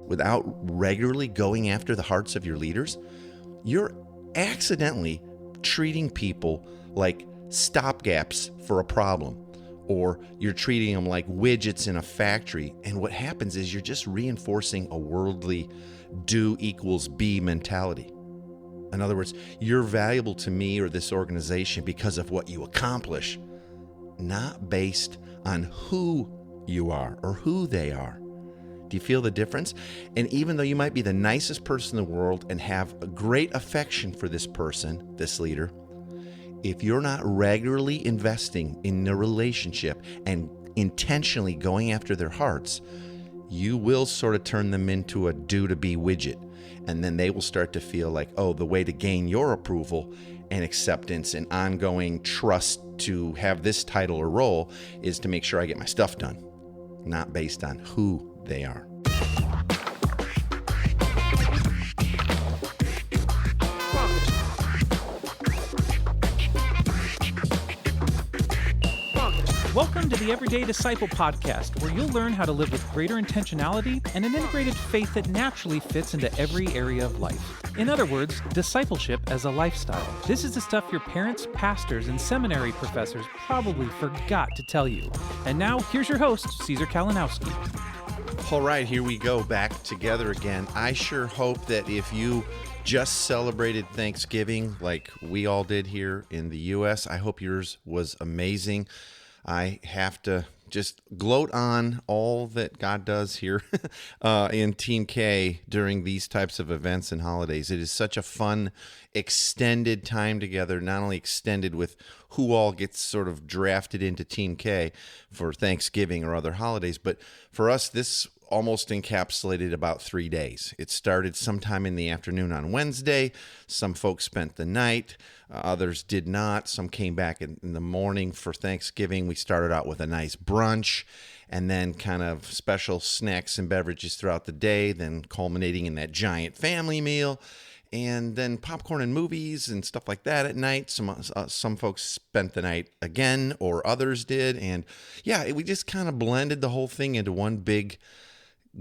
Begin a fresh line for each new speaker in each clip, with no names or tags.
without regularly going after the hearts of your leaders, you're accidentally treating people like stopgaps for a problem, or you're treating them like widgets in a factory. And what happens is you're just reinforcing a worldly do equals be mentality. In other words, you're valuable to me or this organization because of what you accomplish, not based on who you are or who they are. Do you feel the difference? And even though you might be the nicest person in the world and have a great affection for this person, this leader, if you're not regularly investing in the relationship and intentionally going after their hearts, you will sort of turn them into a do-to-be widget. And then they will start to feel like, oh, the way to gain your approval and acceptance and ongoing trust to have this title or role is to make sure I get my stuff done, not based on who they are.
Welcome to the Everyday Disciple podcast, where you'll learn how to live with greater intentionality and an integrated faith that naturally fits into every area of life. In other words, discipleship as a lifestyle. This is the stuff your parents, pastors, and seminary professors probably forgot to tell you. And now, here's your host, Caesar Kalinowski.
All right, here we go, back together again. I sure hope that if you just celebrated Thanksgiving like we all did here in the U.S., I hope yours was amazing. I have to just gloat on all that God does here in Team K during these types of events and holidays. It is such a fun, extended time together, not only extended with who all gets sort of drafted into Team K for Thanksgiving or other holidays, but for us, this almost encapsulated about 3 days. It started sometime in the afternoon on Wednesday. Some folks spent the night. Others did not. Some came back in the morning for Thanksgiving. We started out with a nice brunch and then kind of special snacks and beverages throughout the day, then culminating in that giant family meal. And then popcorn and movies and stuff like that at night. Some folks spent the night again, or others did. And yeah, we just kind of blended the whole thing into one big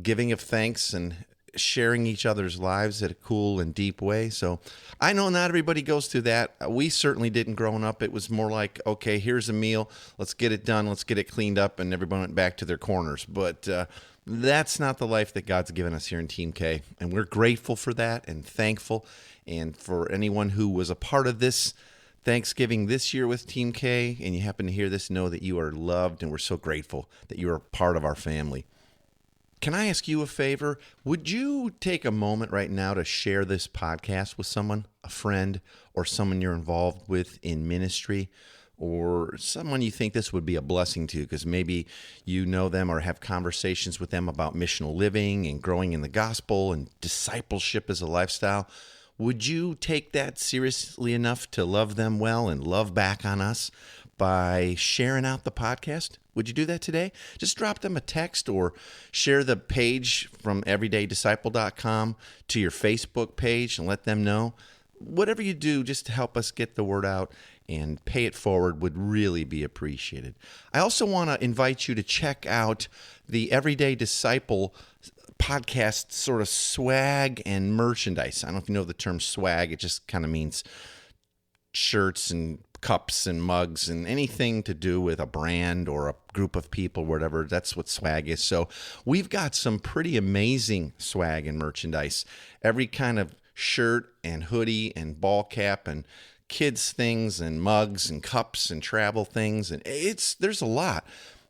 giving of thanks and sharing each other's lives in a cool and deep way. So I know not everybody goes through that. We certainly didn't growing up. It was more like, okay, here's a meal. Let's get it done. Let's get it cleaned up. And everybody went back to their corners. But that's not the life that God's given us here in Team K. And we're grateful for that and thankful. And for anyone who was a part of this Thanksgiving this year with Team K, and you happen to hear this, know that you are loved. And we're so grateful that you are part of our family. Can I ask you a favor? Would you take a moment right now to share this podcast with someone, a friend, or someone you're involved with in ministry, or someone you think this would be a blessing to, because maybe you know them or have conversations with them about missional living and growing in the gospel and discipleship as a lifestyle? Would you take that seriously enough to love them well and love back on us by sharing out the podcast? Would you do that today? Just drop them a text or share the page from everydaydisciple.com to your Facebook page and let them know. Whatever you do just to help us get the word out and pay it forward would really be appreciated. I also want to invite you to check out the Everyday Disciple podcast sort of swag and merchandise. I don't know if you know the term swag. It just kind of means shirts and cups and mugs and anything to do with a brand or a group of people, whatever. That's what swag is. So we've got some pretty amazing swag and merchandise. Every kind of shirt and hoodie and ball cap and kids things and mugs and cups and travel things. And there's a lot.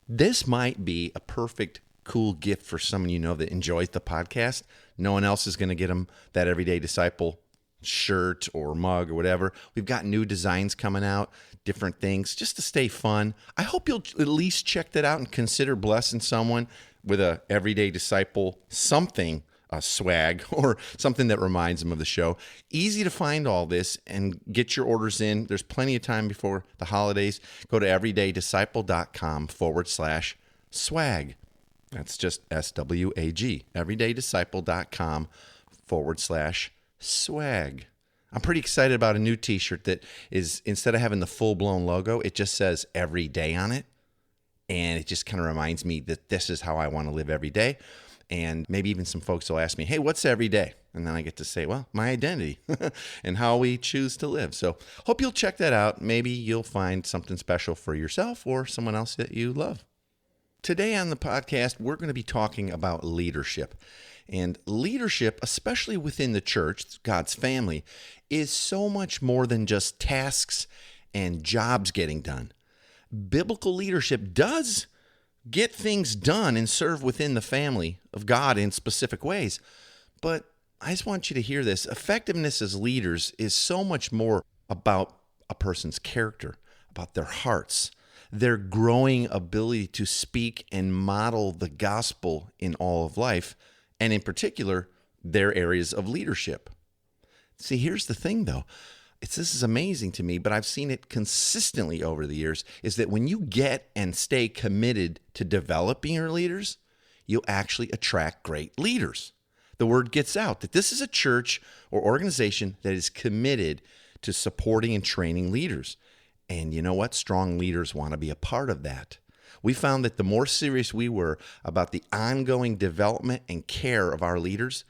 This might be a perfect, cool gift for someone you know that enjoys the podcast. No one else is going to get them that Everyday Disciple shirt or mug or whatever. We've got new designs coming out, different things, just to stay fun. I hope you'll at least check that out and consider blessing someone with a Everyday Disciple something, a swag, or something that reminds them of the show. Easy to find all this and get your orders in. There's plenty of time before the holidays. Go to everydaydisciple.com/swag. That's just SWAG. everydaydisciple.com/swag. I'm pretty excited about a new t-shirt that is, instead of having the full-blown logo, it just says every day on it. And it just kind of reminds me that this is how I want to live every day. And maybe even some folks will ask me, hey, what's every day? And then I get to say, well, my identity and how we choose to live. So hope you'll check that out. Maybe you'll find something special for yourself or someone else that you love. Today on the podcast, we're going to be talking about leadership. And leadership, especially within the church, God's family, is so much more than just tasks and jobs getting done. Biblical leadership does get things done and serve within the family of God in specific ways. But I just want you to hear this. Effectiveness as leaders is so much more about a person's character, about their hearts, their growing ability to speak and model the gospel in all of life, and in particular, their areas of leadership. See, here's the thing, though. This is amazing to me, but I've seen it consistently over the years, is that when you get and stay committed to developing your leaders, you'll actually attract great leaders. The word gets out that this is a church or organization that is committed to supporting and training leaders. And you know what? Strong leaders want to be a part of that. We found that the more serious we were about the ongoing development and care of our leaders,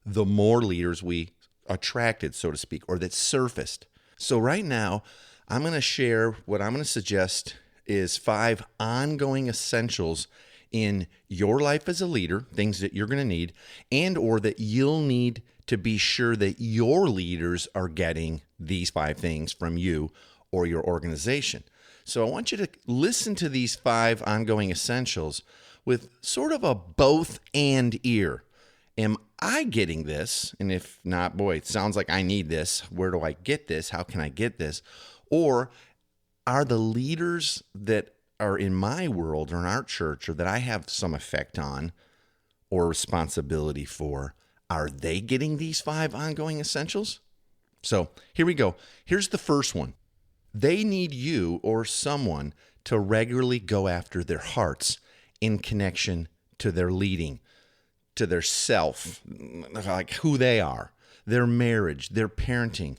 the more leaders we attracted, so to speak, or that surfaced. So right now, I'm going to share what I'm going to suggest is 5 ongoing essentials in your life as a leader, things that you're going to need, and or that you'll need to be sure that your leaders are getting these 5 things from you or your organization. So I want you to listen to these 5 ongoing essentials with sort of a both and ear. Am I getting this? And if not, boy, it sounds like I need this. Where do I get this? How can I get this? Or are the leaders that are in my world or in our church or that I have some effect on or responsibility for, are they getting these 5 ongoing essentials? So here we go. Here's the first one. They need you or someone to regularly go after their hearts in connection to their leading, to their self, like who they are, their marriage, their parenting.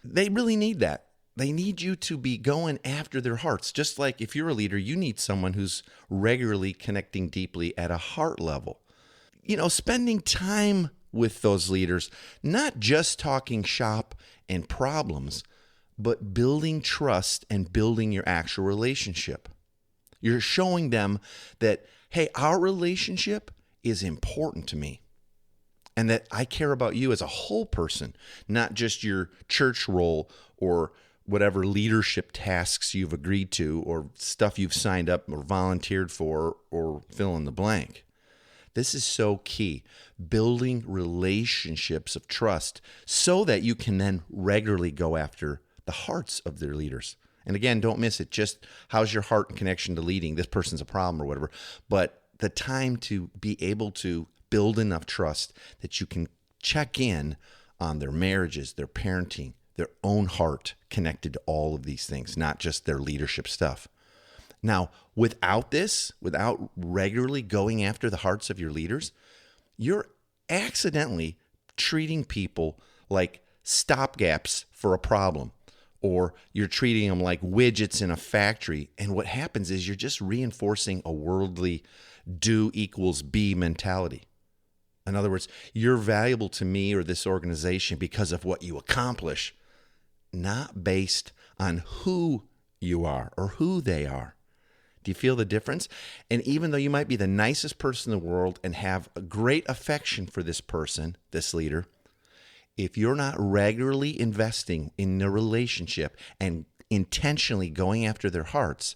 They really need that. They need you to be going after their hearts. Just like if you're a leader, you need someone who's regularly connecting deeply at a heart level. You know, spending time with those leaders, not just talking shop and problems, but building trust and building your actual relationship. You're showing them that, hey, our relationship is important to me and that I care about you as a whole person, not just your church role or whatever leadership tasks you've agreed to or stuff you've signed up or volunteered for or fill in the blank. This is so key, building relationships of trust so that you can then regularly go after the hearts of their leaders. And again, don't miss it. Just how's your heart in connection to leading? This person's a problem or whatever. But the time to be able to build enough trust that you can check in on their marriages, their parenting, their own heart connected to all of these things, not just their leadership stuff. Now, without this, without regularly going after the hearts of your leaders, you're accidentally treating people like stopgaps for a problem, or you're treating them like widgets in a factory. And what happens is you're just reinforcing a worldly do equals be mentality. In other words, you're valuable to me or this organization because of what you accomplish, not based on who you are or who they are. Do you feel the difference? And even though you might be the nicest person in the world and have a great affection for this person, this leader, if you're not regularly investing in the relationship and intentionally going after their hearts,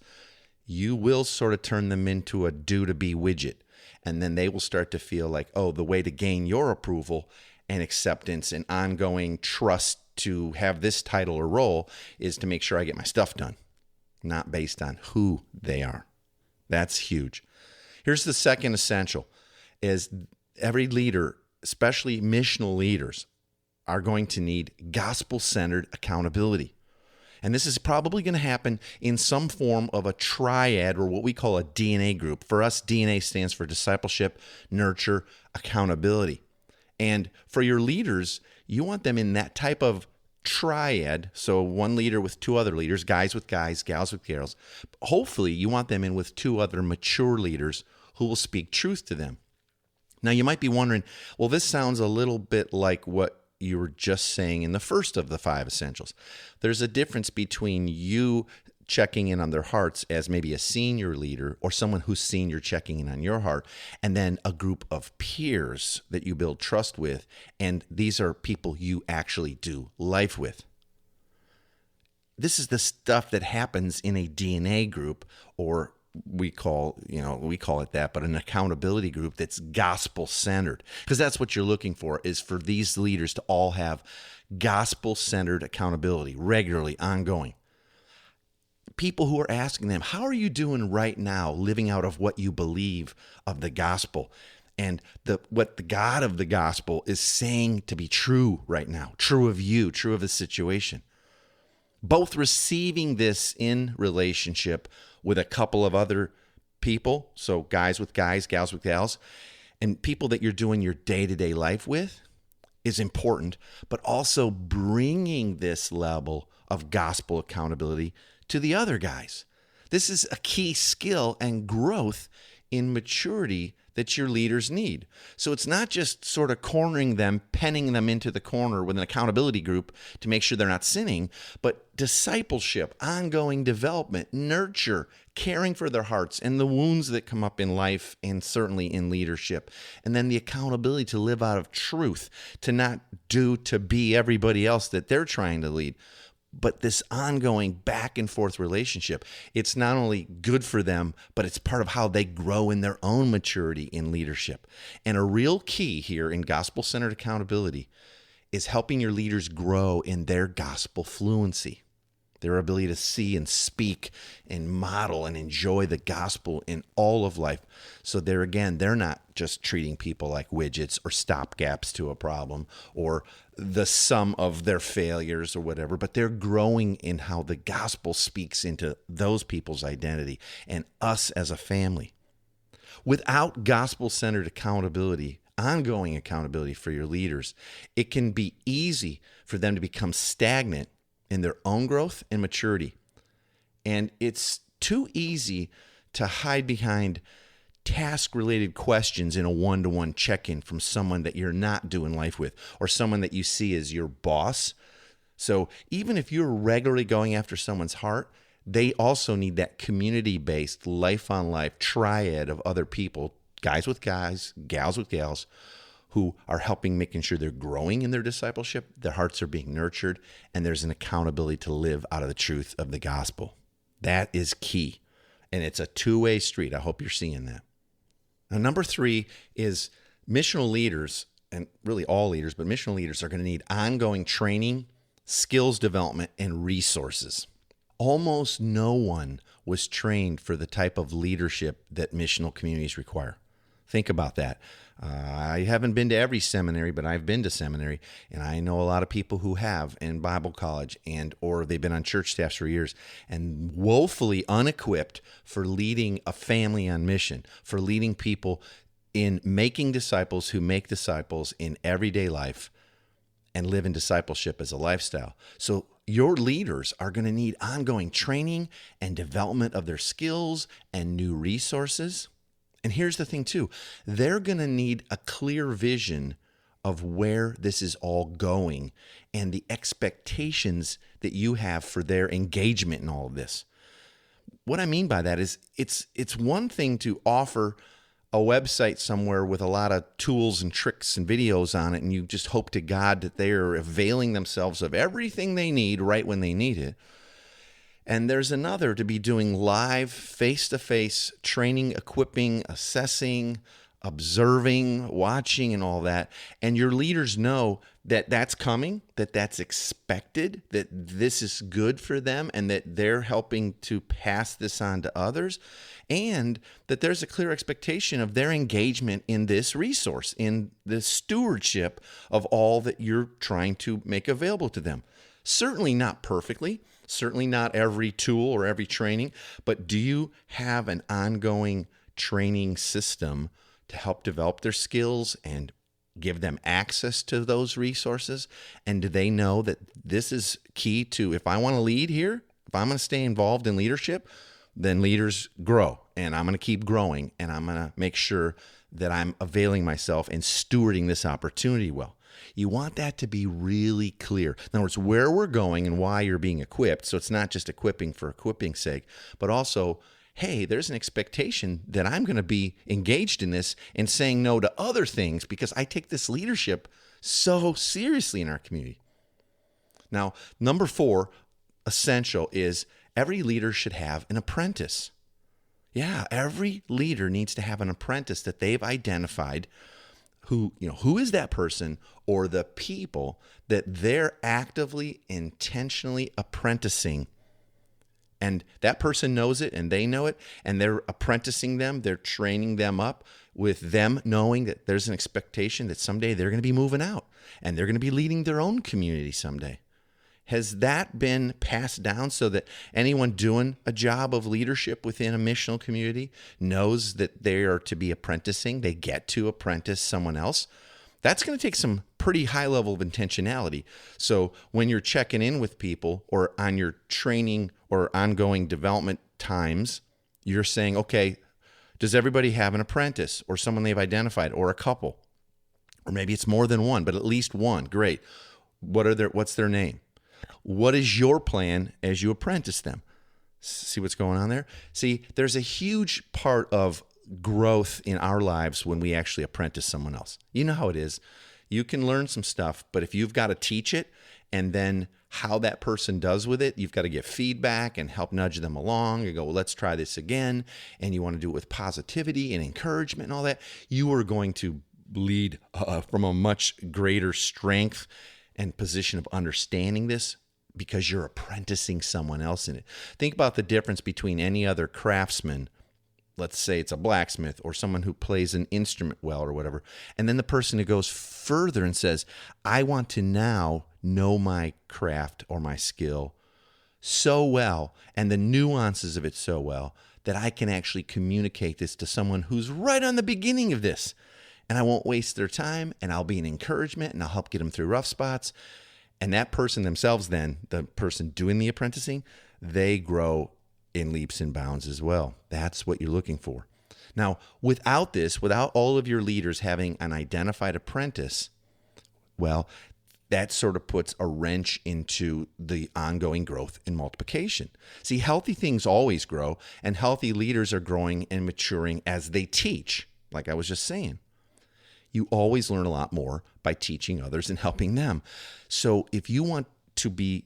you will sort of turn them into a do-to-be widget. And then they will start to feel like, oh, the way to gain your approval and acceptance and ongoing trust to have this title or role is to make sure I get my stuff done, not based on who they are. That's huge. Here's the second essential, is every leader, especially missional leaders, are going to need gospel-centered accountability. And this is probably going to happen in some form of a triad or what we call a DNA group. For us, DNA stands for discipleship, nurture, accountability. And for your leaders, you want them in that type of triad. So one leader with 2 other leaders, guys with guys, gals with gals. Hopefully, you want them in with 2 other mature leaders who will speak truth to them. Now, you might be wondering, well, this sounds a little bit like what you were just saying in the first of the 5 essentials. There's a difference between you checking in on their hearts as maybe a senior leader or someone who's senior checking in on your heart, and then a group of peers that you build trust with, and these are people you actually do life with. This is the stuff that happens in a DNA group, or we call it that, but an accountability group that's gospel-centered, because that's what you're looking for, is for these leaders to all have gospel-centered accountability, regularly, ongoing. People who are asking them, how are you doing right now living out of what you believe of the gospel and what the God of the gospel is saying to be true right now, true of you, true of the situation. Both receiving this in relationship with a couple of other people, so guys with guys, gals with gals, and people that you're doing your day-to-day life with is important, but also bringing this level of gospel accountability to the other guys. This is a key skill and growth in maturity that your leaders need. So it's not just sort of cornering them, penning them into the corner with an accountability group to make sure they're not sinning, but discipleship, ongoing development, nurture, caring for their hearts and the wounds that come up in life and certainly in leadership. And then the accountability to live out of truth, to not do to be everybody else that they're trying to lead. But this ongoing back and forth relationship, it's not only good for them, but it's part of how they grow in their own maturity in leadership. And a real key here in gospel-centered accountability is helping your leaders grow in their gospel fluency, their ability to see and speak and model and enjoy the gospel in all of life. So they're not just treating people like widgets or stopgaps to a problem or the sum of their failures or whatever, but they're growing in how the gospel speaks into those people's identity and us as a family. Without gospel-centered accountability, ongoing accountability for your leaders, it can be easy for them to become stagnant in their own growth and maturity. And it's too easy to hide behind task-related questions in a one-to-one check-in from someone that you're not doing life with or someone that you see as your boss. So even if you're regularly going after someone's heart, they also need that community-based, life-on-life triad of other people, guys with guys, gals with gals, who are helping, making sure they're growing in their discipleship, their hearts are being nurtured, and there's an accountability to live out of the truth of the gospel. That is key, and it's a two-way street. I hope you're seeing that. Now, number 3 is missional leaders, and really all leaders, but missional leaders are going to need ongoing training, skills development, and resources. Almost no one was trained for the type of leadership that missional communities require. Think about that. I haven't been to every seminary, but I've been to seminary, and I know a lot of people who have in Bible college or they've been on church staffs for years and woefully unequipped for leading a family on mission, for leading people in making disciples who make disciples in everyday life and live in discipleship as a lifestyle. So your leaders are going to need ongoing training and development of their skills and new resources. And here's the thing too, they're going to need a clear vision of where this is all going and the expectations that you have for their engagement in all of this. What I mean by that is it's one thing to offer a website somewhere with a lot of tools and tricks and videos on it, and you just hope to God that they are availing themselves of everything they need right when they need it. And there's another to be doing live, face-to-face training, equipping, assessing, observing, watching, and all that. And your leaders know that that's coming, that that's expected, that this is good for them, and that they're helping to pass this on to others, and that there's a clear expectation of their engagement in this resource, in the stewardship of all that you're trying to make available to them. Certainly not perfectly. Certainly not every tool or every training, but do you have an ongoing training system to help develop their skills and give them access to those resources? And do they know that this is key to, if I want to lead here, if I'm going to stay involved in leadership, then leaders grow, and I'm going to keep growing, and I'm going to make sure that I'm availing myself and stewarding this opportunity well. You want that to be really clear. In other words, where we're going and why you're being equipped. So it's not just equipping for equipping's sake, but also, hey, there's an expectation that I'm going to be engaged in this and saying no to other things because I take this leadership so seriously in our community. Now, number 4, essential, is every leader should have an apprentice. Yeah, every leader needs to have an apprentice that they've identified who is that person or the people that they're actively, intentionally apprenticing. And that person knows it and they know it, and they're apprenticing them, they're training them up with them knowing that there's an expectation that someday they're going to be moving out and they're going to be leading their own community someday. Has that been passed down so that anyone doing a job of leadership within a missional community knows that they are to be apprenticing, they get to apprentice someone else? That's going to take some pretty high level of intentionality. So when you're checking in with people or on your training or ongoing development times, you're saying, okay, does everybody have an apprentice or someone they've identified, or a couple? Or maybe it's more than one, but at least one. Great. What's their name? What is your plan as you apprentice them? See what's going on there? See, there's a huge part of growth in our lives when we actually apprentice someone else. You know how it is. You can learn some stuff, but if you've got to teach it, and then how that person does with it, you've got to get feedback and help nudge them along and go, well, let's try this again. And you want to do it with positivity and encouragement and all that. You are going to lead from a much greater strength and position of understanding this, because you're apprenticing someone else in it. Think about the difference between any other craftsman. Let's say it's a blacksmith or someone who plays an instrument well or whatever. And then the person who goes further and says, I want to now know my craft or my skill so well and the nuances of it so well that I can actually communicate this to someone who's right on the beginning of this. And I won't waste their time, and I'll be an encouragement, and I'll help get them through rough spots. And that person themselves then, the person doing the apprenticing, they grow in leaps and bounds as well. That's what you're looking for. Now, without this, without all of your leaders having an identified apprentice, well, that sort of puts a wrench into the ongoing growth and multiplication. See, healthy things always grow, and healthy leaders are growing and maturing as they teach, like I was just saying. You always learn a lot more by teaching others and helping them. So if you want to be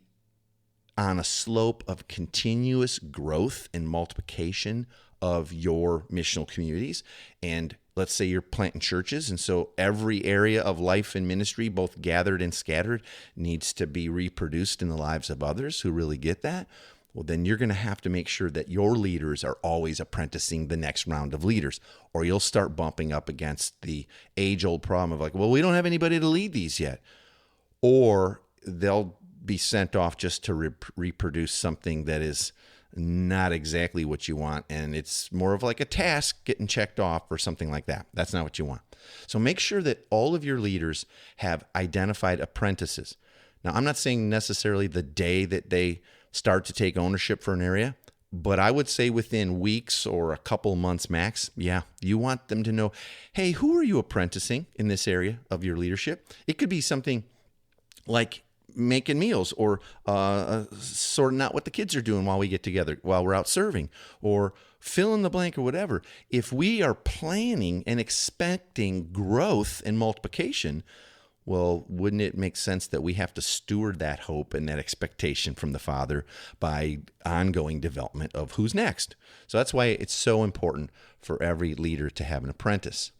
on a slope of continuous growth and multiplication of your missional communities, and let's say you're planting churches, and so every area of life and ministry, both gathered and scattered, needs to be reproduced in the lives of others who really get that, well, then you're going to have to make sure that your leaders are always apprenticing the next round of leaders, or you'll start bumping up against the age-old problem of like, well, we don't have anybody to lead these yet. Or they'll be sent off just to reproduce something that is not exactly what you want, and it's more of like a task getting checked off or something like that. That's not what you want. So make sure that all of your leaders have identified apprentices. Now, I'm not saying necessarily the day that they start to take ownership for an area, but I would say within weeks or a couple months max, yeah, you want them to know, hey, who are you apprenticing in this area of your leadership? It could be something like making meals or sorting out what the kids are doing while we get together, while we're out serving, or fill in the blank or whatever. If we are planning and expecting growth and multiplication, well, wouldn't it make sense that we have to steward that hope and that expectation from the Father by ongoing development of who's next? So that's why it's so important for every leader to have an apprentice.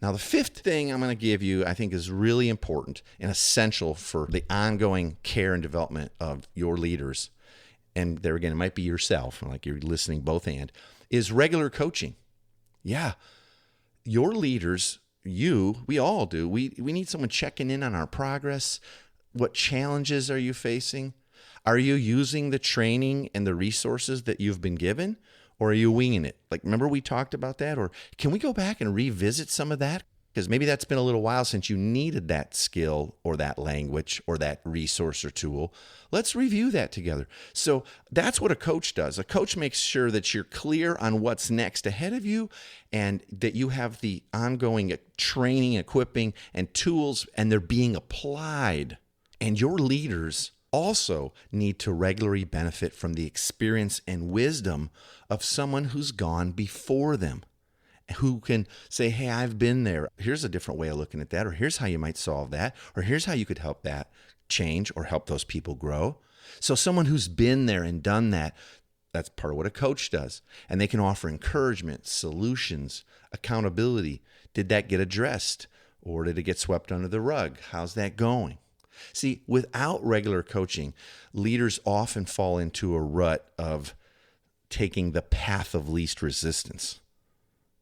Now, the fifth thing I'm going to give you, I think, is really important and essential for the ongoing care and development of your leaders. And there again, it might be yourself, like you're listening both and, is regular coaching. Yeah, your leaders, we all do. We need someone checking in on our progress. What challenges are you facing? Are you using the training and the resources that you've been given? Or are you winging it? Like, remember we talked about that? Or can we go back and revisit some of that? because maybe that's been a little while since you needed that skill or that language or that resource or tool. Let's review that together. So that's what a coach does. A coach makes sure that you're clear on what's next ahead of you and that you have the ongoing training, equipping, and tools, and they're being applied. And your leaders also need to regularly benefit from the experience and wisdom of someone who's gone before them, who can say, hey, I've been there. Here's a different way of looking at that, or here's how you might solve that, or here's how you could help that change or help those people grow. So someone who's been there and done that, that's part of what a coach does. And they can offer encouragement, solutions, accountability. Did that get addressed, or did it get swept under the rug? How's that going? See, without regular coaching, leaders often fall into a rut of taking the path of least resistance.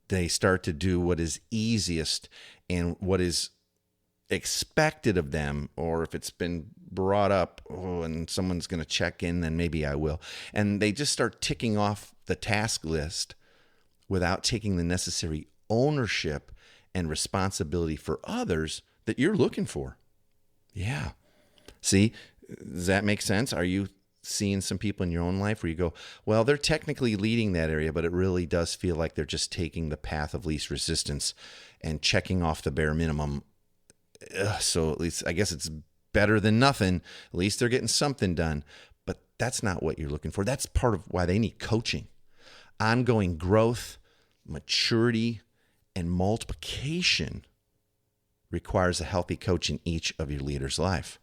They start to do what is easiest and what is expected of them, or if it's been brought up, and someone's going to check in, then maybe I will. And they just start ticking off the task list without taking the necessary ownership and responsibility for others that you're looking for. Yeah. See, does that make sense? Are you seeing some people in your own life where you go, well, they're technically leading that area, but it really does feel like they're just taking the path of least resistance and checking off the bare minimum. So at least I guess it's better than nothing. At least they're getting something done. But that's not what you're looking for. That's part of why they need coaching. Ongoing growth, maturity, and multiplication requires a healthy coach in each of your leaders' life.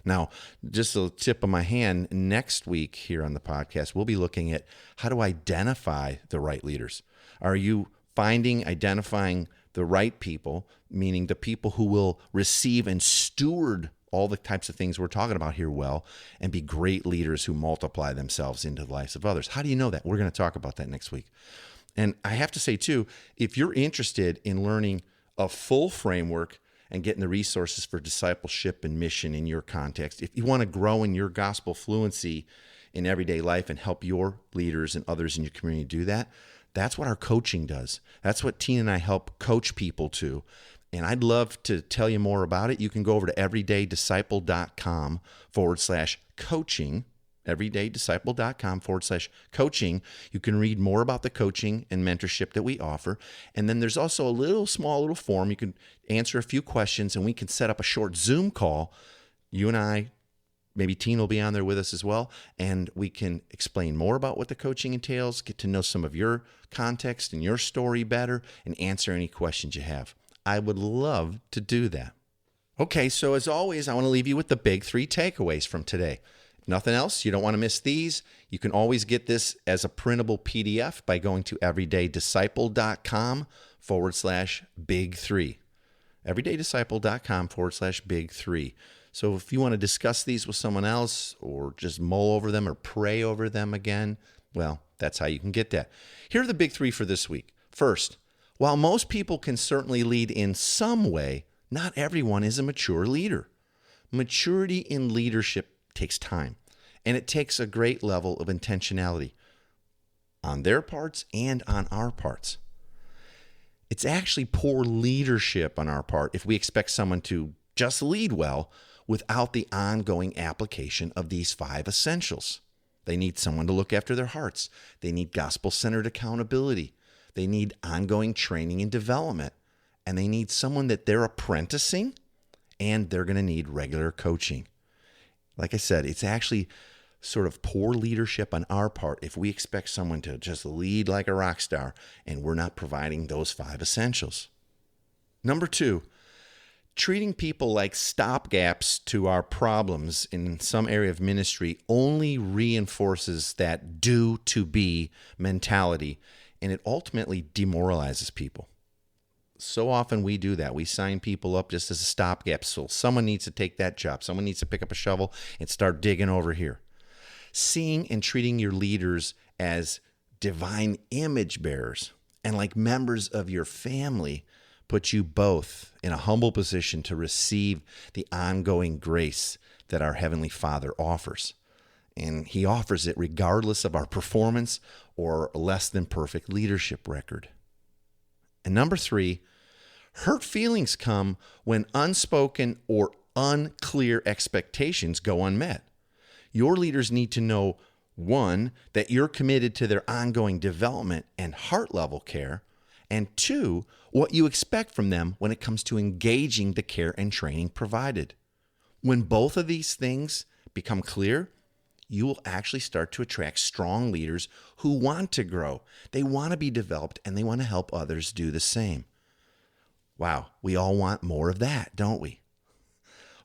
Now, just a tip of my hand, next week here on the podcast, we'll be looking at how to identify the right leaders. Are you identifying the right people, meaning the people who will receive and steward all the types of things we're talking about here well, and be great leaders who multiply themselves into the lives of others? How do you know that? We're going to talk about that next week. And I have to say, too, if you're interested in learning a full framework and getting the resources for discipleship and mission in your context, if you want to grow in your gospel fluency in everyday life and help your leaders and others in your community do that, that's what our coaching does. That's what Tina and I help coach people to. And I'd love to tell you more about it. You can go over to everydaydisciple.com/coaching, everydaydisciple.com/coaching. You can read more about the coaching and mentorship that we offer. And then there's also a small little form. You can answer a few questions, and we can set up a short Zoom call. You and I, maybe Tina will be on there with us as well, and we can explain more about what the coaching entails, get to know some of your context and your story better, and answer any questions you have. I would love to do that. Okay, so as always, I want to leave you with the big 3 takeaways from today. If nothing else, you don't want to miss these. You can always get this as a printable PDF by going to everydaydisciple.com/big3. everydaydisciple.com/big3. So if you want to discuss these with someone else or just mull over them or pray over them again, well, that's how you can get that. Here are the big 3 for this week. First, while most people can certainly lead in some way, not everyone is a mature leader. Maturity in leadership takes time, and it takes a great level of intentionality on their parts and on our parts. It's actually poor leadership on our part if we expect someone to just lead well without the ongoing application of these 5 essentials. They need someone to look after their hearts. They need gospel-centered accountability. They need ongoing training and development. And they need someone that they're apprenticing, and they're going to need regular coaching. Like I said, it's actually sort of poor leadership on our part if we expect someone to just lead like a rock star and we're not providing those 5 essentials. Number 2, treating people like stopgaps to our problems in some area of ministry only reinforces that do to be mentality, and it ultimately demoralizes people. So often we do that. We sign people up just as a stopgap. So someone needs to take that job. Someone needs to pick up a shovel and start digging over here. Seeing and treating your leaders as divine image bearers and like members of your family puts you both in a humble position to receive the ongoing grace that our Heavenly Father offers. And He offers it regardless of our performance or less than perfect leadership record. And number 3, Hurt feelings come when unspoken or unclear expectations go unmet. Your leaders need to know, one, that you're committed to their ongoing development and heart level care, and two, what you expect from them when it comes to engaging the care and training provided. When both of these things become clear, you will actually start to attract strong leaders who want to grow. They want to be developed, and they want to help others do the same. Wow, we all want more of that, don't we?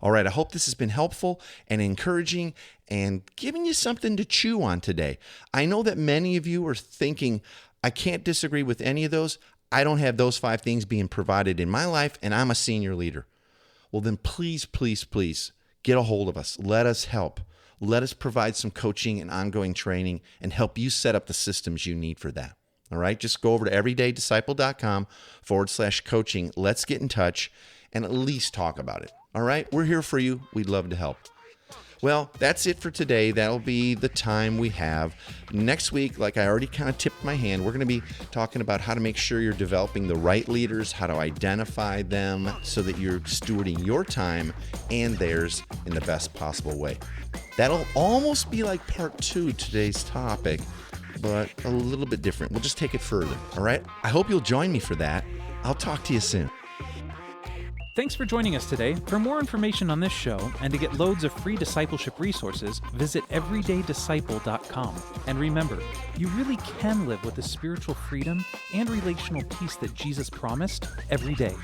All right, I hope this has been helpful and encouraging and giving you something to chew on today. I know that many of you are thinking, I can't disagree with any of those. I don't have those 5 things being provided in my life, and I'm a senior leader. Well, then please, please, please get a hold of us. Let us help. Let us provide some coaching and ongoing training and help you set up the systems you need for that. All right, just go over to everydaydisciple.com/coaching. Let's get in touch and at least talk about it. All right, we're here for you. We'd love to help. Well, that's it for today. That'll be the time we have. Next week, like I already kind of tipped my hand, we're going to be talking about how to make sure you're developing the right leaders, how to identify them so that you're stewarding your time and theirs in the best possible way. That'll almost be like part 2 today's topic, but a little bit different. We'll just take it further, all right? I hope you'll join me for that. I'll talk to you soon.
Thanks for joining us today. For more information on this show and to get loads of free discipleship resources, visit everydaydisciple.com. And remember, you really can live with the spiritual freedom and relational peace that Jesus promised every day.